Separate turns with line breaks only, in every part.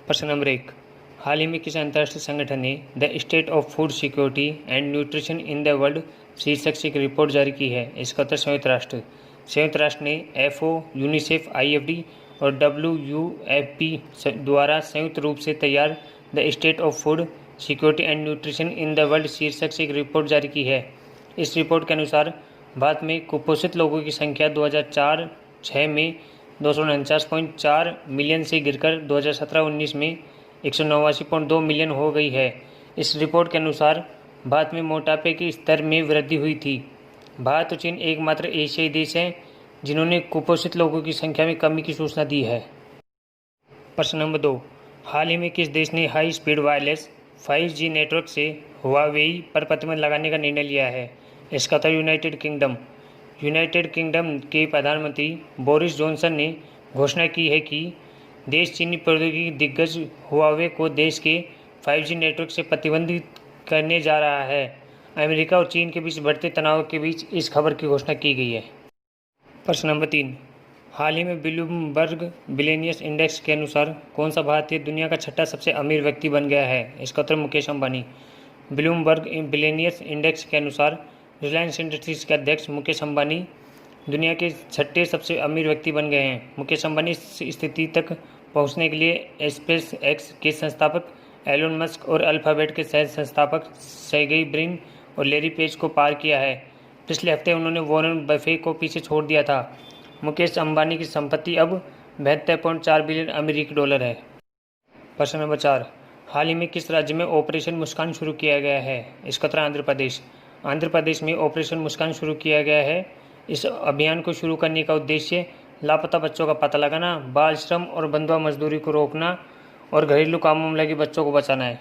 प्रश्न नंबर 1। हाल ही में किस अंतर्राष्ट्रीय संगठन ने the state of food security and nutrition in the world शीर्षक से एक रिपोर्ट जारी की है? इसका उत्तर संयुक्त राष्ट्र। संयुक्त राष्ट्र ने एफओ, यूनिसेफ, आईएफडी और डब्ल्यूयूएफपी द्वारा संयुक्त रूप से तैयार the state of food security and nutrition in the world शीर्षक से एक रिपोर्ट जारी की है। इस रिपोर्ट के अनुसार भारत में कुपोषित लोगों की संख्या 2004-06 में 249.4 मिलियन से गिरकर 2017-19 में 189.2 मिलियन हो गई है। इस रिपोर्ट के अनुसार भारत में मोटापे के स्तर में वृद्धि हुई थी। भारत और चीन एकमात्र एशियाई देश हैं जिन्होंने कुपोषित लोगों की संख्या में कमी की सूचना दी है। प्रश्न नंबर 2। हाल ही में किस देश ने high speed wireless 5G network से हुआवेई पर प्रतिबंध लगाने का निर्णय लिया है? इसका उत्तर यूनाइटेड किंगडम। यूनाइटेड किंगडम के प्रधानमंत्री बोरिस जॉनसन ने घोषणा की है कि देश चीनी प्रौद्योगिकी दिग्गज हुआवे को देश के 5G नेटवर्क से प्रतिबंधित करने जा रहा है। अमेरिका और चीन के बीच बढ़ते तनाव के बीच इस खबर की घोषणा की गई है। प्रश्न नंबर 3। हाल ही में ब्लूमबर्ग बिलियनियर्स इंडेक्स के अनुसार कौन सा भारतीय दुनिया का छठा सबसे अमीर व्यक्ति बन गया है? इसका उत्तर Mukesh Ambani. Bloomberg billionaires index के अनुसार रिलायंस इंडस्ट्रीज के अध्यक्ष मुकेश अंबानी दुनिया के छठे सबसे अमीर व्यक्ति बन गए हैं। मुकेश अंबानी इस स्थिति तक पहुंचने के लिए स्पेस एक्स के संस्थापक एलोन मस्क और अल्फाबेट के सह संस्थापक सर्गेई ब्रिन और लैरी पेज को पार किया है। पिछले हफ्ते उन्होंने वॉरेन बफे को पीछे छोड़ दिया था। मुकेश अंबानी की संपत्ति अब 72.4 बिलियन अमेरिकी डॉलर है। प्रश्न नंबर 4। हाल ही में किस राज्य में ऑपरेशन मुस्कान शुरू किया गया है? इसका उत्तर आंध्र प्रदेश। आंध्र प्रदेश में ऑपरेशन मुस्कान शुरू किया गया है। इस अभियान को शुरू करने का उद्देश्य लापता बच्चों का पता लगाना, बाल श्रम और बंधुआ मजदूरी को रोकना और घरेलू कामों में लगे बच्चों को बचाना है।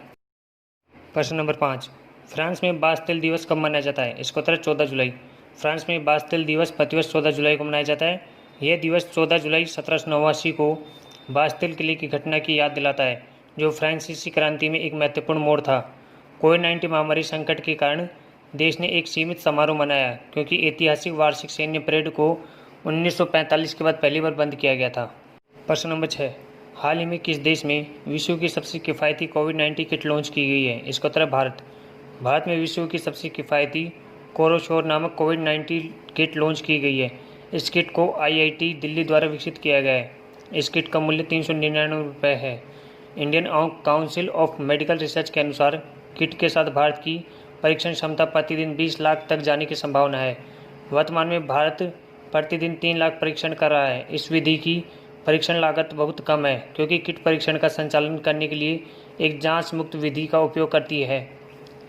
प्रश्न नंबर 5। फ्रांस में बास्तिल दिवस कब मनाया जाता है? इसका उत्तर 14 जुलाई। फ्रांस में बास्तिल दिवस प्रतिवर्ष 14 जुलाई को मनाया जाता है। यह दिवस 14 जुलाई 1789 को बास्तिल किले की घटना की याद दिलाता है, जो फ्रांसीसी क्रांति में एक महत्वपूर्ण मोड़ था। कोविड-19 महामारी संकट के कारण देश ने एक सीमित समारोह मनाया क्योंकि ऐतिहासिक वार्षिक सैन्य परेड को 1945 के बाद पहली बार बंद किया गया था। प्रश्न नंबर 6। हाल ही में किस देश में विश्व की सबसे किफ़ायती कोविड-19 किट लॉन्च की गई है? इसका उत्तर भारत। भारत में विश्व की सबसे किफ़ायती कोरोशोर नामक कोविड-19 किट लॉन्च की गई है। इस किट को आईआईटी दिल्ली द्वारा विकसित किया गया है। इस किट का मूल्य 399 रुपये है। Indian council of medical research के अनुसार किट के साथ भारत की परीक्षण क्षमता प्रतिदिन 20 लाख तक जाने की संभावना है। वर्तमान में भारत प्रतिदिन 3 लाख परीक्षण कर रहा है। इस विधि की परीक्षण लागत बहुत कम है क्योंकि किट परीक्षण का संचालन करने के लिए एक जांच मुक्त विधि का उपयोग करती है।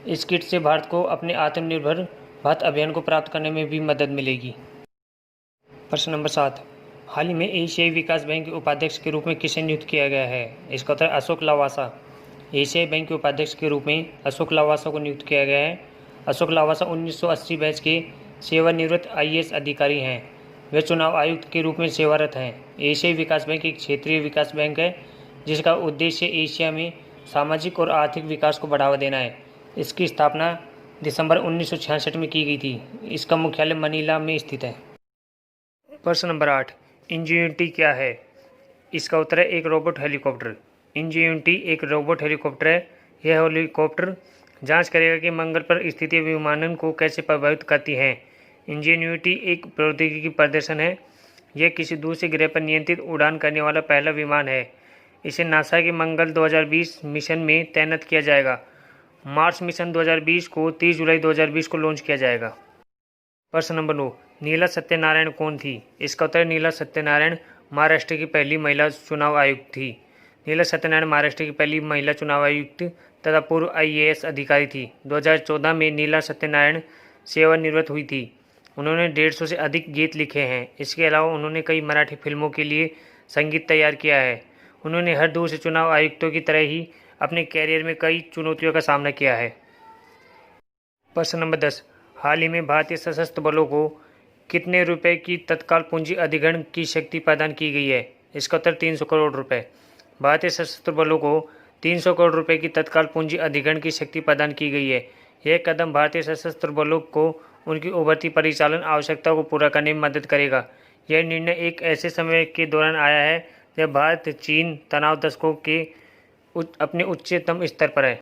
इस किट से भारत को अपने आत्मनिर्भर भारत अभियान को प्राप्त करने में भी मदद मिलेगी। प्रश्न नंबर 7। हाल ही में एशियाई विकास बैंक के उपाध्यक्ष के रूप में किसे नियुक्त किया गया है? इसका उत्तर अशोक लावासा। एशियाई बैंक के उपाध्यक्ष के रूप में अशोक लावासा को नियुक्त किया गया है। अशोक लावासा 1980 बैच के सेवानिवृत्त आईएएस अधिकारी हैं। वे चुनाव आयुक्त के रूप में सेवारत हैं। एशियाई विकास बैंक एक क्षेत्रीय विकास बैंक है जिसका उद्देश्य एशिया में सामाजिक और आर्थिक विकास को बढ़ावा देना है। इसकी स्थापना दिसंबर 1966 में की गई थी। इसका मुख्यालय मनीला में स्थित है। प्रश्न नंबर 8। इंजेन्युटी क्या है? इसका उत्तर है एक रोबोट हेलीकॉप्टर। इंजेन्युटी एक रोबोट हेलीकॉप्टर है। यह हेलीकॉप्टर जांच करेगा कि मंगल पर स्थिति विमानन को कैसे प्रभावित करती है। इंजेन्युटी एक प्रौद्योगिकी प्रदर्शन है। यह किसी दूसरे ग्रह पर नियंत्रित उड़ान करने वाला पहला विमान है। इसे नासा के मंगल 2020 मिशन में तैनात किया जाएगा। मार्स मिशन 2020 को 30 जुलाई 2020 को लॉन्च किया जाएगा। प्रश्न नंबर 9। नीला सत्यनारायण कौन थी? इसका उत्तर नीला सत्यनारायण महाराष्ट्र की पहली महिला चुनाव आयुक्त थी। नीला सत्यनारायण महाराष्ट्र की पहली महिला चुनाव आयुक्त तथा पूर्व आईएएस अधिकारी थी। 2014 में नीला सत्यनारायण सेवानिवृत्त हुई थी। उन्होंने 150 से अधिक गीत लिखे हैं। इसके अलावा उन्होंने कई मराठी फिल्मों के लिए संगीत तैयार किया है। उन्होंने हर दूसरे चुनाव आयुक्तों की तरह ही अपने कैरियर में कई चुनौतियों का सामना किया है। प्रश्न नंबर 10। हाल ही में भारतीय सशस्त्र बलों को कितने रुपए की तत्काल पूंजी अधिग्रहण की शक्ति प्रदान की गई है? इसका उत्तर 300 करोड़ रुपए। भारतीय सशस्त्र बलों को 300 करोड़ रुपए की तत्काल पूंजी अधिग्रहण की शक्ति प्रदान की गई है। यह कदम भारतीय सशस्त्र बलों को उनकी उभरती परिचालन आवश्यकता को पूरा करने में मदद करेगा। यह निर्णय एक ऐसे समय के दौरान आया है जब भारत चीन तनाव दशकों के अपने उच्चतम स्तर पर है।